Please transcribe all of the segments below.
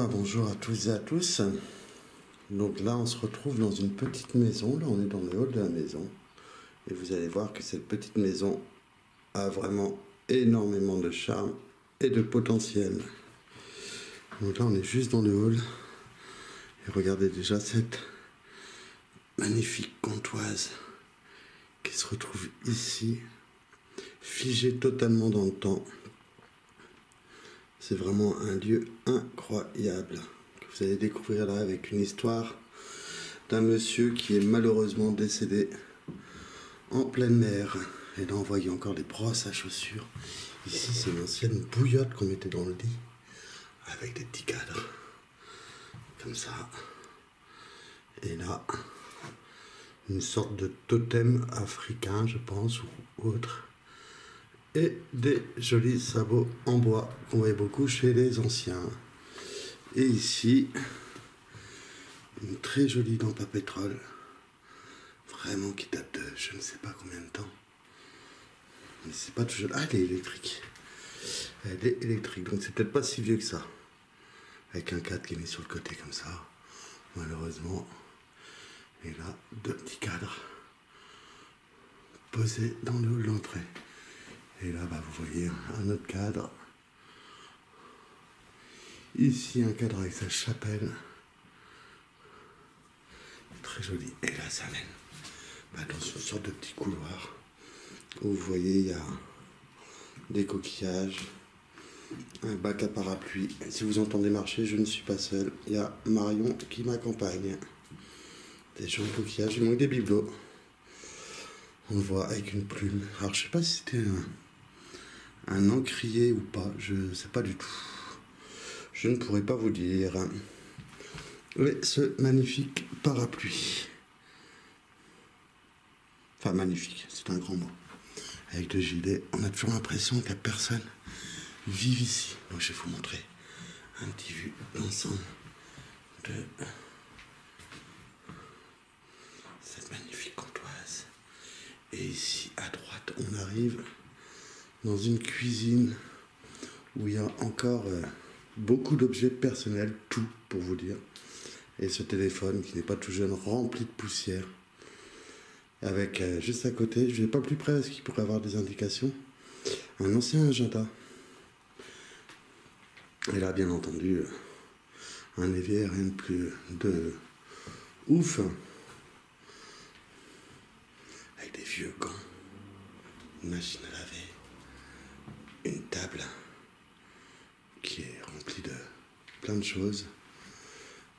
Bonjour à tous et à tous. Donc là on se retrouve dans une petite maison. Là on est dans le hall de la maison. Et vous allez voir que cette petite maison a vraiment énormément de charme et de potentiel. Donc là on est juste dans le hall. Et regardez déjà cette magnifique comptoise qui se retrouve ici, figée totalement dans le temps. C'est vraiment un lieu incroyable que vous allez découvrir là avec une histoire d'un monsieur qui est malheureusement décédé en pleine mer. Et là on voyait encore des brosses à chaussures. Ici c'est une ancienne bouillotte qu'on mettait dans le lit avec des petits cadres comme ça. Et là une sorte de totem africain je pense ou autre. Et des jolis sabots en bois qu'on voyait beaucoup chez les anciens. Et ici, une très jolie lampe à pétrole, vraiment qui date de je ne sais pas combien de temps. Mais c'est pas toujours... Ah, elle est électrique. Elle est électrique, donc c'est peut-être pas si vieux que ça. Avec un cadre qui est mis sur le côté comme ça, malheureusement. Et là, deux petits cadres posés dans le hall d'entrée. Et là, vous voyez un autre cadre. Ici, un cadre avec sa chapelle. Très joli. Et là, ça mène dans une sorte de petit couloir. Où vous voyez, il y a des coquillages, un bac à parapluie. Et si vous entendez marcher, je ne suis pas seul. Il y a Marion qui m'accompagne. Des jolis coquillages. Il manque des bibelots. On le voit avec une plume. Alors, je sais pas si c'était un encrier ou pas, je sais pas du tout. Je ne pourrais pas vous dire. Mais ce magnifique parapluie. Enfin, magnifique, c'est un grand mot. Avec le gilet, on a toujours l'impression que la personne vit ici. Donc, je vais vous montrer un petit vue d'ensemble de cette magnifique comptoise. Et ici, à droite, on arrive dans une cuisine où il y a encore beaucoup d'objets personnels, tout pour vous dire. Et ce téléphone qui n'est pas tout jeune, rempli de poussière. Avec juste à côté, je ne vais pas plus près parce qu'il pourrait avoir des indications, un ancien agenda. Et là, bien entendu, un évier, rien de plus de ouf. Avec des vieux gants, une machine à laver, une table qui est remplie de plein de choses.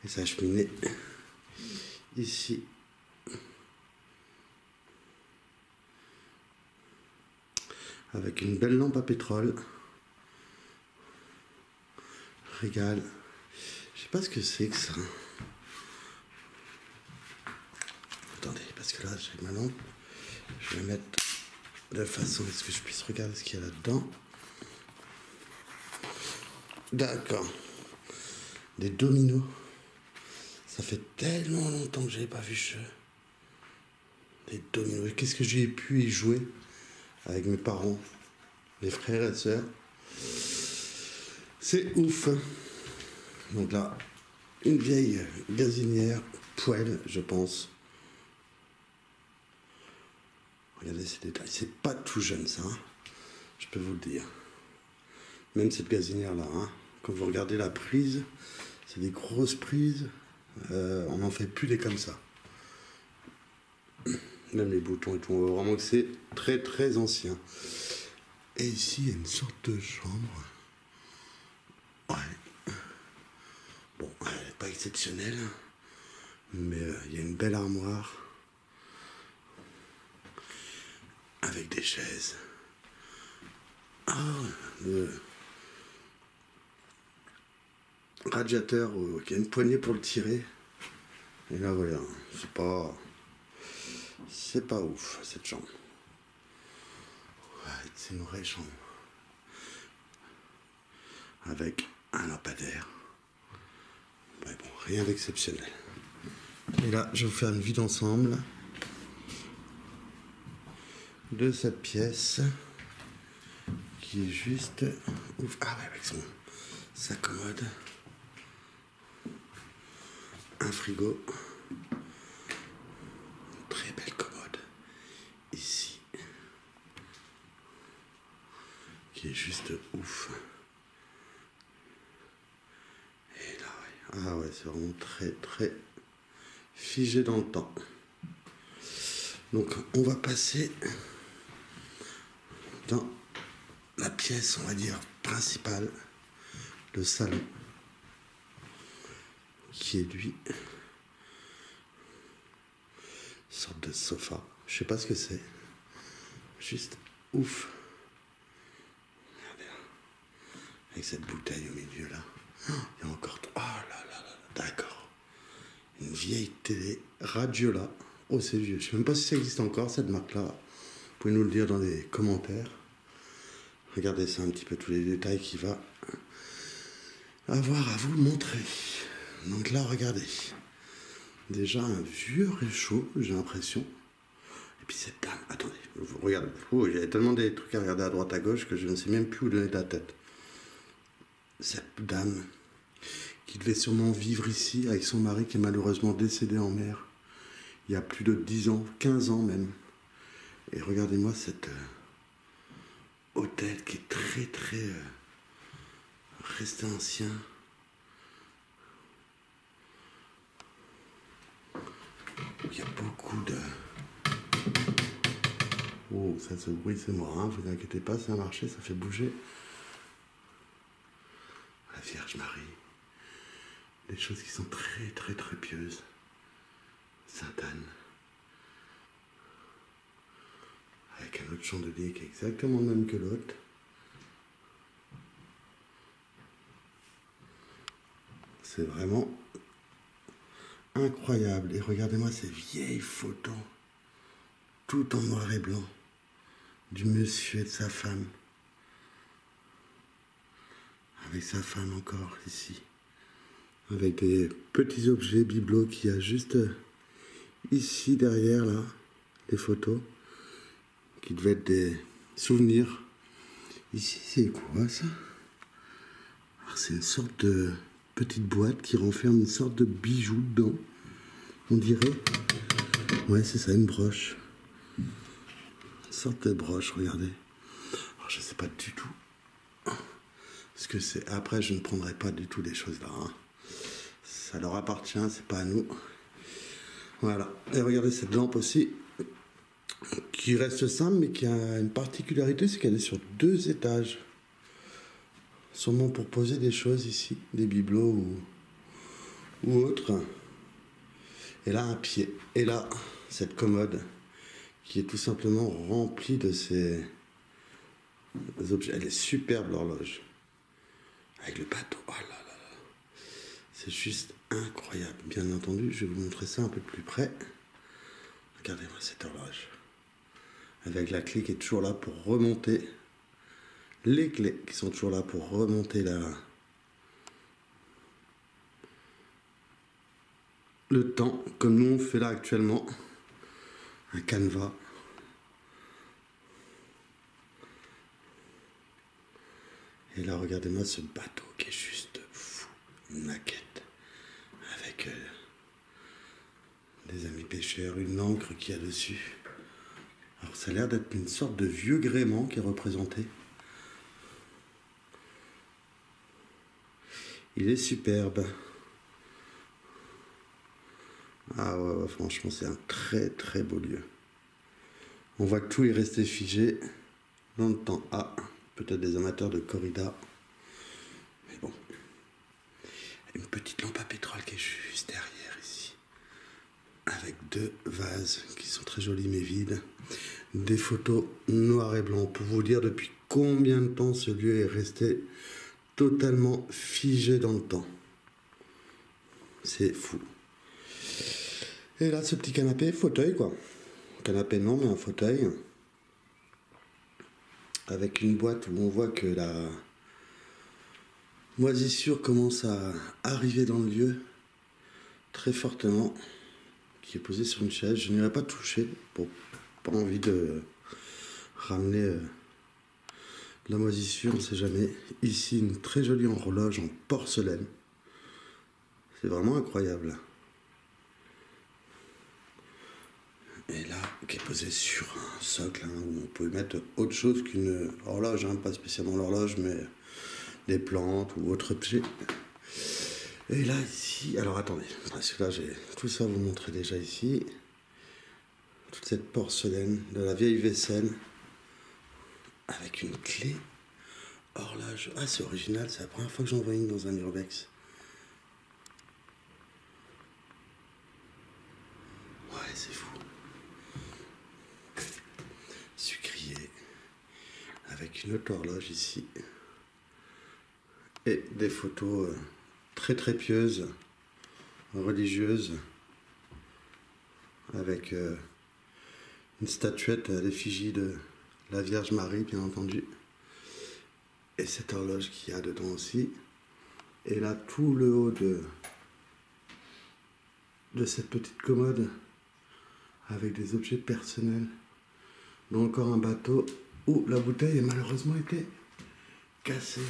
Et sa cheminée ici. Avec une belle lampe à pétrole. Régal. Je sais pas ce que c'est que ça. Attendez, parce que là j'ai ma lampe. Je vais la mettre de façon à ce que je puisse regarder ce qu'il y a là-dedans. D'accord. Des dominos. Ça fait tellement longtemps que je n'avais pas vu ce jeu. Des dominos. Et qu'est-ce que j'ai pu y jouer avec mes parents, les frères et sœurs. C'est ouf. Donc là, une vieille gazinière, poêle, je pense. Regardez ces détails. C'est pas tout jeune, ça. Hein, je peux vous le dire. Même cette gazinière-là. Hein, quand vous regardez la prise, c'est des grosses prises. On n'en fait plus des comme ça. Même les boutons et tout. On voit vraiment que c'est très très ancien. Et ici, il y a une sorte de chambre. Ouais. Bon, elle n'est pas exceptionnelle. Mais il y a une belle armoire. Avec des chaises. Le radiateur qui a une poignée pour le tirer. Et là voilà, c'est pas ouf cette chambre. Ouais, c'est une vraie chambre. Avec un lampadaire. Ouais, bon, rien d'exceptionnel. Et là, je vais vous faire une vue d'ensemble de cette pièce qui est juste ouf. Ah ouais, avec sa commode. un frigo. Une très belle commode. Ici. Qui est juste ouf. Et là, ouais. Ah ouais, c'est vraiment très, très figé dans le temps. Donc, on va passer dans la pièce, on va dire, principale, le salon, qui est lui, une sorte de sofa. Je sais pas ce que c'est. Juste ouf. Regardez, avec cette bouteille au milieu là. Il y a encore... Oh là là là, d'accord. Une vieille télé Radiola. Oh, c'est vieux. Je sais même pas si ça existe encore, cette marque-là. Vous pouvez nous le dire dans les commentaires. Regardez ça un petit peu, tous les détails qu'il va avoir à vous montrer. Donc là, regardez. Déjà un vieux réchaud, j'ai l'impression. Et puis cette dame, attendez, regardez. Oh, il y a tellement des trucs à regarder à droite à gauche que je ne sais même plus où donner de la tête. Cette dame qui devait sûrement vivre ici avec son mari qui est malheureusement décédé en mer. Il y a plus de 10 ans, 15 ans même. Et regardez-moi cet hôtel qui est très très resté ancien. Il y a beaucoup de... Oh, ça ce bruit c'est moi, hein, vous inquiétez pas, c'est un marché, ça fait bouger. La Vierge Marie. Des choses qui sont très très très pieuses. Sainte-Anne. Avec un autre chandelier qui est exactement le même que l'autre. C'est vraiment incroyable. Et regardez-moi ces vieilles photos, tout en noir et blanc, du monsieur et de sa femme. Avec sa femme encore ici. Avec des petits objets bibelots qu'il y a juste ici derrière là, des photos qui devaient être des souvenirs. Ici c'est quoi ça? C'est une sorte de petite boîte qui renferme une sorte de bijou dedans. On dirait. Ouais, c'est ça, une broche. Une sorte de broche, regardez. Alors, je sais pas du tout ce que c'est. Après, je ne prendrai pas du tout des choses là. Hein. Ça leur appartient, c'est pas à nous. Voilà. Et regardez cette lampe aussi, qui reste simple, mais qui a une particularité, c'est qu'elle est sur 2 étages. Sûrement pour poser des choses ici, des bibelots ou autres. Et là, un pied. Et là, cette commode qui est tout simplement remplie de ces objets. Elle est superbe, l'horloge. Avec le bateau. Oh là là là. C'est juste incroyable. Bien entendu, je vais vous montrer ça un peu plus près. Regardez-moi cette horloge. Avec la clé qui est toujours là pour remonter. Les clés qui sont toujours là pour remonter le temps, comme nous on fait là actuellement. Un canevas. Et là, regardez-moi ce bateau qui est juste fou. Une maquette. Avec des amis pêcheurs, une encre qu'il y a dessus. Alors ça a l'air d'être une sorte de vieux gréement qui est représenté. Il est superbe. Ah ouais, franchement, c'est un très très beau lieu. On voit que tout est resté figé dans le temps. Ah, peut-être des amateurs de corrida. Mais bon. Une petite lampe à pétrole qui est juste derrière ici. Avec 2 vases qui sont très jolis mais vides. Des photos noir et blanc. Pour vous dire depuis combien de temps ce lieu est resté totalement figé dans le temps. C'est fou. Et là, ce petit canapé, fauteuil quoi. Canapé non, mais un fauteuil. Avec une boîte où on voit que la moisissure commence à arriver dans le lieu très fortement. Qui est posée sur une chaise. Je n'irai pas toucher pour pas envie de ramener la moisissure, on ne sait jamais. Ici, une très jolie horloge en porcelaine. C'est vraiment incroyable. qui est posé sur un socle, hein, où on peut mettre autre chose qu'une horloge, hein, pas spécialement l'horloge, mais des plantes ou autre objet. Et là, ici, alors attendez, parce que là, j'ai tout ça à vous montrer déjà ici. Toute cette porcelaine de la vieille vaisselle, avec une clé horloge. Ah, c'est original, c'est la première fois que j'en vois une dans un urbex. Ouais, c'est fou. Sucrier, avec une autre horloge ici. Et des photos très très pieuses, religieuses, avec une statuette à l'effigie de la Vierge Marie, bien entendu. Et cette horloge qu'il y a dedans aussi. Et là, tout le haut de cette petite commode, avec des objets personnels, dont encore un bateau où la bouteille a malheureusement été cassée.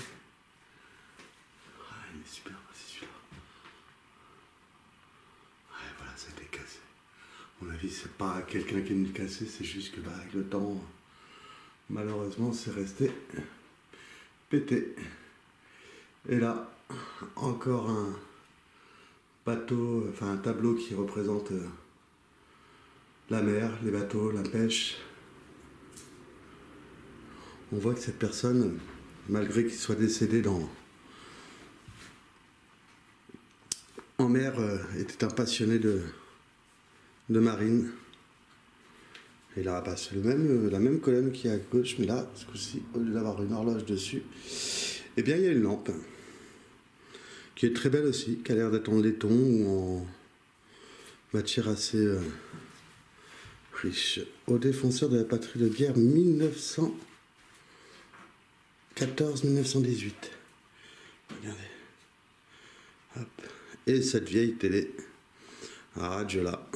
Ah, il est super, c'est celui-là. Ouais, voilà, ça a été cassé. À mon avis, c'est pas quelqu'un qui est venu casser, c'est juste que là, avec le temps, malheureusement, c'est resté pété. Et là, encore un bateau, enfin un tableau qui représente la mer, les bateaux, la pêche. On voit que cette personne, malgré qu'il soit décédé en mer, était un passionné de marine. Et là, bah, c'est la même colonne qui est à gauche, mais là, ce coup-ci, au lieu d'avoir une horloge dessus, eh bien, il y a une lampe qui est très belle aussi, qui a l'air d'être en laiton ou en matière assez riche. Au défenseur de la patrie de guerre 1914-1918. Regardez. Hop. Et cette vieille télé à Radiola.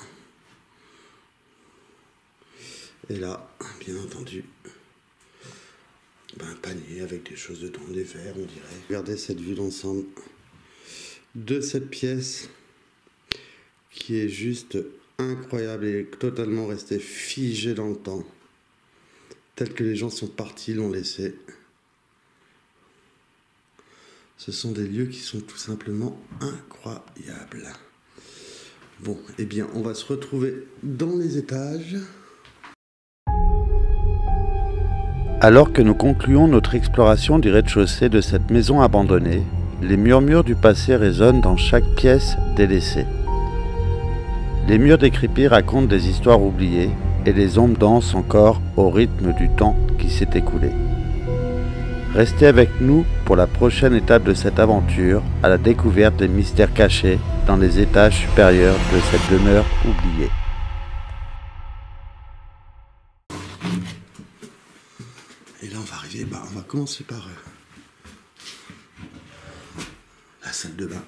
Et là, bien entendu, un panier avec des choses dedans, des verres, on dirait. Regardez cette vue d'ensemble de cette pièce qui est juste incroyable et totalement restée figée dans le temps. Tel que les gens sont partis, l'ont laissé. Ce sont des lieux qui sont tout simplement incroyables. Bon, eh bien, on va se retrouver dans les étages. Alors que nous concluons notre exploration du rez-de-chaussée de cette maison abandonnée, les murmures du passé résonnent dans chaque pièce délaissée. Les murs décrépits racontent des histoires oubliées et les ombres dansent encore au rythme du temps qui s'est écoulé. Restez avec nous pour la prochaine étape de cette aventure à la découverte des mystères cachés dans les étages supérieurs de cette demeure oubliée. Et là, on va arriver, on va commencer par la salle de bain.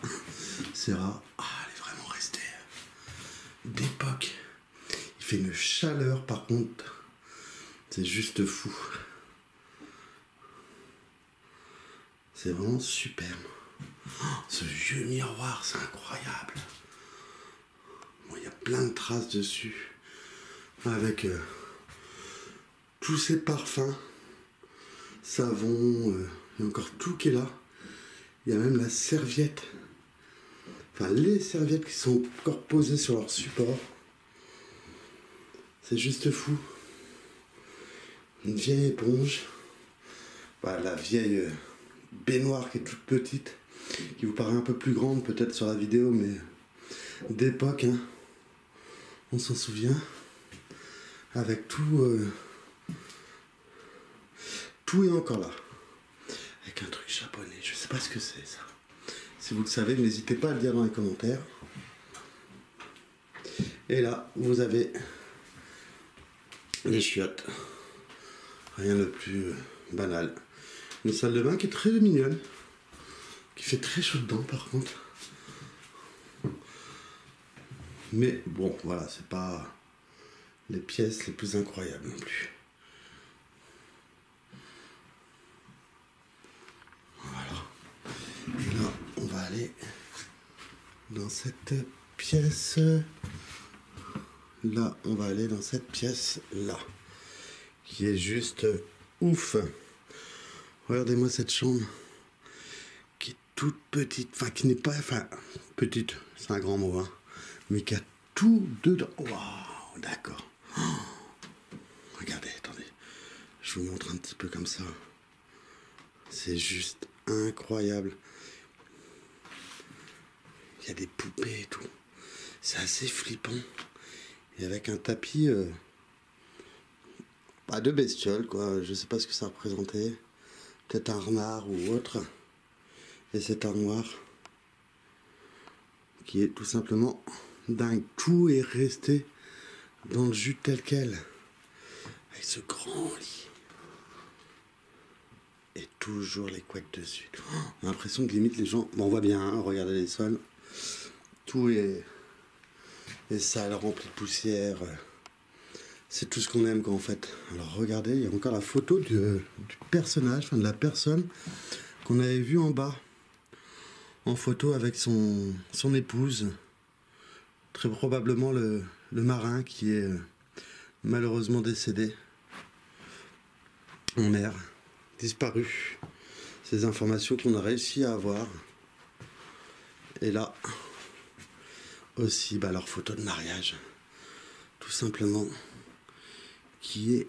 C'est rare. Ah, elle est vraiment restée d'époque. Il fait une chaleur, par contre. C'est juste fou. C'est vraiment superbe. Oh, ce vieux miroir, c'est incroyable. Bon, il y a plein de traces dessus. Avec tous ces parfums. Savon, il y a encore tout qui est là. Il y a même la serviette. Enfin, les serviettes qui sont encore posées sur leur support. C'est juste fou. Une vieille éponge. La vieille baignoire qui est toute petite. Qui vous paraît un peu plus grande peut-être sur la vidéo, mais d'époque, hein. On s'en souvient. Avec tout... Tout est encore là. Avec un truc japonais. Je sais pas ce que c'est, ça. Si vous le savez, n'hésitez pas à le dire dans les commentaires. Et là, vous avez les chiottes. Rien de plus banal. Une salle de bain qui est très mignonne. Qui fait très chaud dedans, par contre. Mais bon, voilà, c'est pas les pièces les plus incroyables non plus. Et là, on va aller dans cette pièce là, on va aller dans cette pièce-là, qui est juste ouf. Regardez-moi cette chambre, qui est toute petite, enfin qui n'est pas, enfin petite, c'est un grand mot, hein, mais qui a tout dedans. Waouh, d'accord. Oh, regardez, attendez, je vous montre un petit peu comme ça. C'est juste incroyable. Il y a des poupées et tout. C'est assez flippant. Et avec un tapis, pas de bestiole, quoi. Je sais pas ce que ça représentait. Peut-être un renard ou autre. Et cette armoire qui est tout simplement dingue. Tout est resté dans le jus tel quel. Avec ce grand lit. Et toujours les couettes dessus. Oh, on a l'impression que limite les gens... Bon, on voit bien, hein, regardez les sols. Tout est sale, rempli de poussière. C'est tout ce qu'on aime, quoi, en fait. Alors, regardez, il y a encore la photo du personnage, enfin de la personne qu'on avait vue en bas. En photo avec son épouse. Très probablement le marin qui est malheureusement décédé en mer. Disparu. Ces informations qu'on a réussi à avoir. Et là, aussi leur photo de mariage, tout simplement, qui est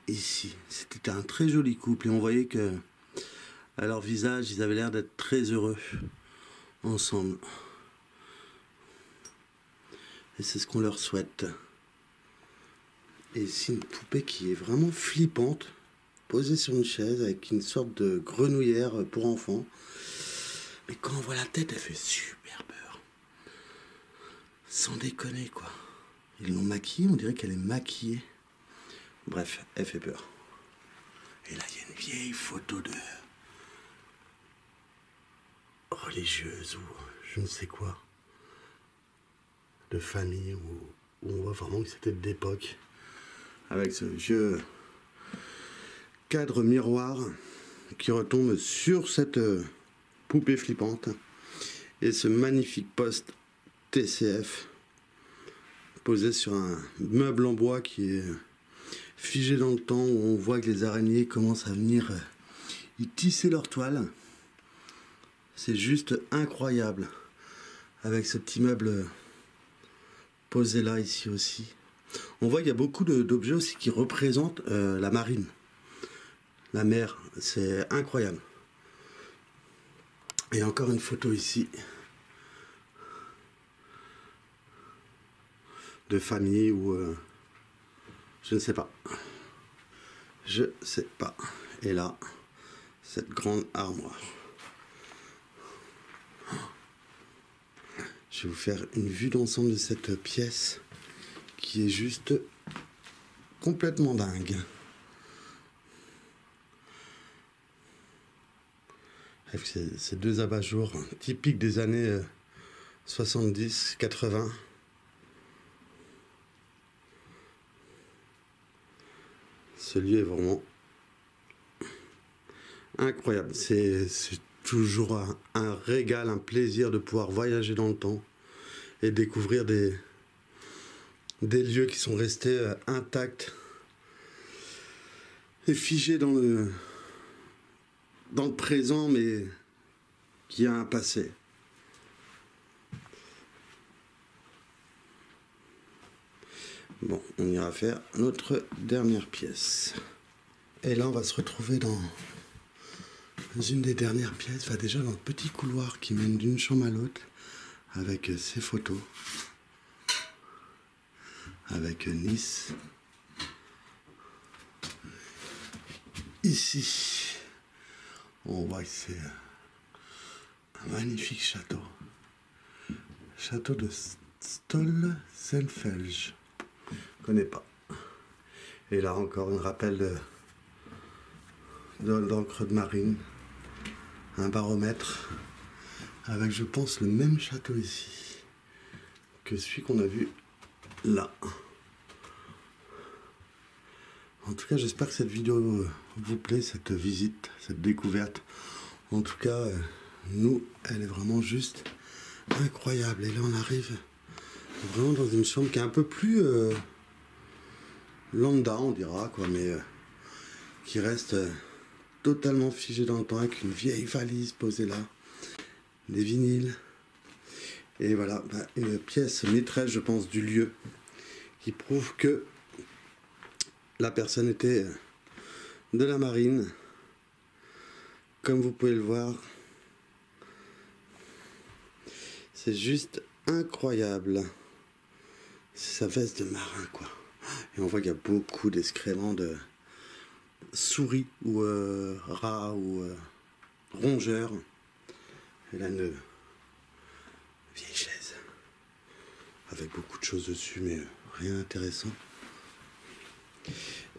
ici. C'était un très joli couple et on voyait que à leur visage, ils avaient l'air d'être très heureux ensemble. Et c'est ce qu'on leur souhaite. Et ici, une poupée qui est vraiment flippante, posée sur une chaise avec une sorte de grenouillère pour enfants. Mais quand on voit la tête, elle fait super peur. Sans déconner, quoi. Ils l'ont maquillée, on dirait qu'elle est maquillée. Bref, elle fait peur. Et là, il y a une vieille photo de religieuse ou je ne sais quoi. De famille où on voit vraiment que c'était d'époque. Avec ce vieux cadre miroir qui retombe sur cette poupée flippante. Et ce magnifique poste TCF posé sur un meuble en bois qui est figé dans le temps, où on voit que les araignées commencent à venir y tisser leur toile. C'est juste incroyable avec ce petit meuble posé là, ici aussi. On voit qu'il y a beaucoup d'objets aussi qui représentent la marine, la mer. C'est incroyable. Et encore une photo ici de famille ou je ne sais pas. Je sais pas. Et là, cette grande armoire. Je vais vous faire une vue d'ensemble de cette pièce qui est juste complètement dingue. Avec ces deux abat-jours typiques des années 70-80. Ce lieu est vraiment incroyable. C'est toujours un régal, un plaisir de pouvoir voyager dans le temps et découvrir des lieux qui sont restés intacts et figés dans le présent, mais qui a un passé. Bon, on ira faire notre dernière pièce. Et là, on va se retrouver dans une des dernières pièces, enfin déjà dans le petit couloir qui mène d'une chambre à l'autre, avec ses photos, avec Nice. Ici, on voit que c'est un magnifique château. Château de Stolzenfels. Je connais pas. Et là encore un rappel d'encre de marine. Un baromètre avec, je pense, le même château ici que celui qu'on a vu là. En tout cas, j'espère que cette vidéo vous plaît, cette visite, cette découverte. En tout cas, nous, elle est vraiment juste incroyable. Et là, on arrive Vraiment dans une chambre qui est un peu plus lambda, on dira, quoi, mais qui reste totalement figée dans le temps, avec une vieille valise posée là, des vinyles. Et voilà, une pièce maîtresse, je pense, du lieu, qui prouve que la personne était de la marine. Comme vous pouvez le voir, c'est juste incroyable. C'est sa veste de marin, quoi. Et on voit qu'il y a beaucoup d'excréments de souris ou rats ou rongeurs. Et là, une vieille chaise avec beaucoup de choses dessus, mais rien d'intéressant.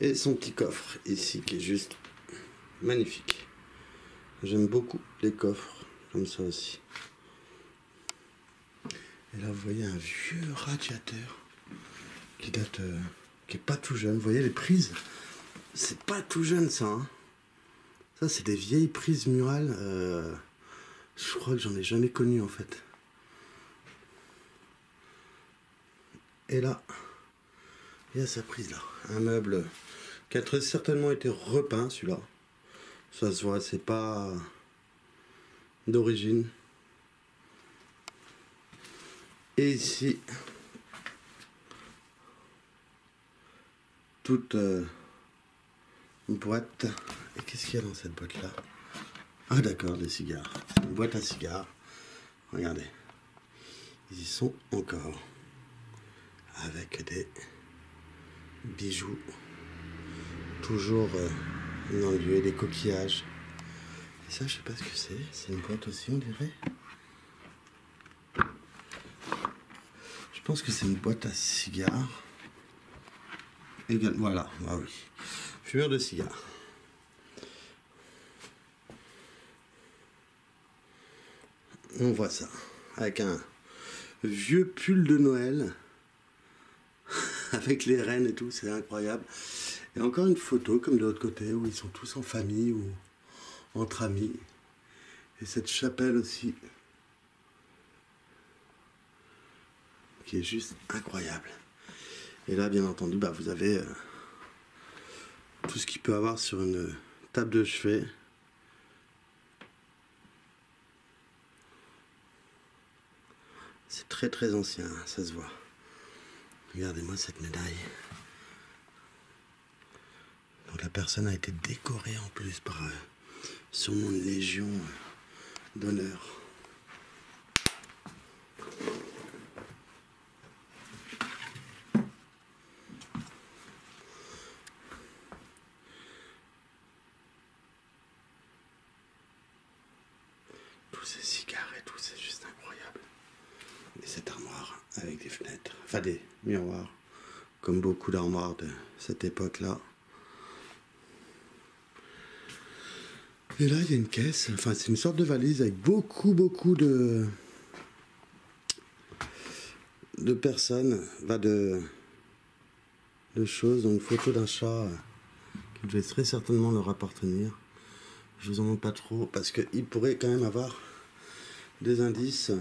Et son petit coffre ici qui est juste magnifique. J'aime beaucoup les coffres comme ça aussi. Et là, vous voyez un vieux radiateur qui date, qui est pas tout jeune. Vous voyez les prises, c'est pas tout jeune ça. Hein. Ça, c'est des vieilles prises murales. Je crois que j'en ai jamais connu en fait. Et là, il y a sa prise là. Un meuble qui a très certainement été repeint, celui-là. Ça se voit, c'est pas d'origine. Et ici, toute une boîte. Et qu'est-ce qu'il y a dans cette boîte-là? Ah d'accord, des cigares. C'est une boîte à cigares. Regardez. Ils y sont encore. Avec des bijoux. Toujours dans le lieu, des coquillages. Et ça, je sais pas ce que c'est. C'est une boîte aussi, on dirait. Je pense que c'est une boîte à cigares. Voilà, ah oui. Fumeur de cigares. On voit ça. Avec un vieux pull de Noël. Avec les rennes et tout, c'est incroyable. Et encore une photo, comme de l'autre côté, où ils sont tous en famille ou entre amis. Et cette chapelle aussi, qui est juste incroyable. Et là, bien entendu, vous avez tout ce qu'il peut avoir sur une table de chevet. C'est très très ancien, ça se voit. Regardez-moi cette médaille. Donc la personne a été décorée en plus par son nom de Légion d'honneur. Tous ces cigares et tout, c'est juste incroyable. Et cette armoire avec des fenêtres, enfin des miroirs, comme beaucoup d'armoires de cette époque-là. Et là, il y a une caisse, enfin c'est une sorte de valise avec beaucoup de personnes, de choses, dont une photo d'un chat qui devait très certainement leur appartenir. Je vous en montre pas trop parce qu'il pourrait quand même avoir des indices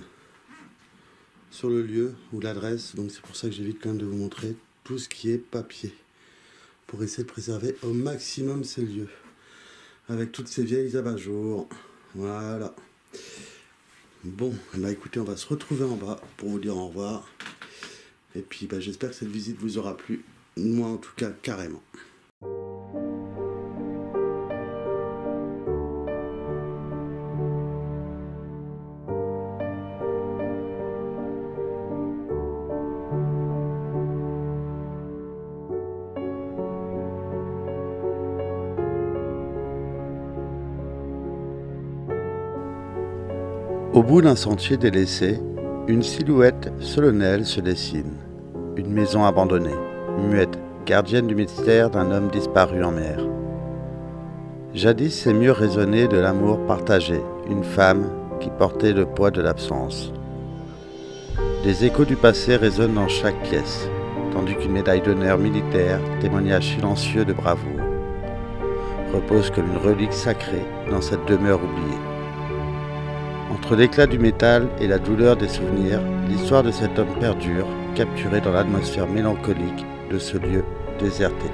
sur le lieu ou l'adresse, donc c'est pour ça que j'évite quand même de vous montrer tout ce qui est papier pour essayer de préserver au maximum ces lieux avec toutes ces vieilles abat-jours. Voilà. Bon, écoutez, on va se retrouver en bas pour vous dire au revoir. Et puis j'espère que cette visite vous aura plu. Moi en tout cas, carrément. Au bout d'un sentier délaissé, une silhouette solennelle se dessine. Une maison abandonnée, muette, gardienne du mystère d'un homme disparu en mer. Jadis ces murs résonnaient de l'amour partagé, une femme qui portait le poids de l'absence. Des échos du passé résonnent dans chaque pièce, tandis qu'une médaille d'honneur militaire, témoignage silencieux de bravoure, repose comme une relique sacrée dans cette demeure oubliée. Entre l'éclat du métal et la douleur des souvenirs, l'histoire de cet homme perdure, capturé dans l'atmosphère mélancolique de ce lieu déserté.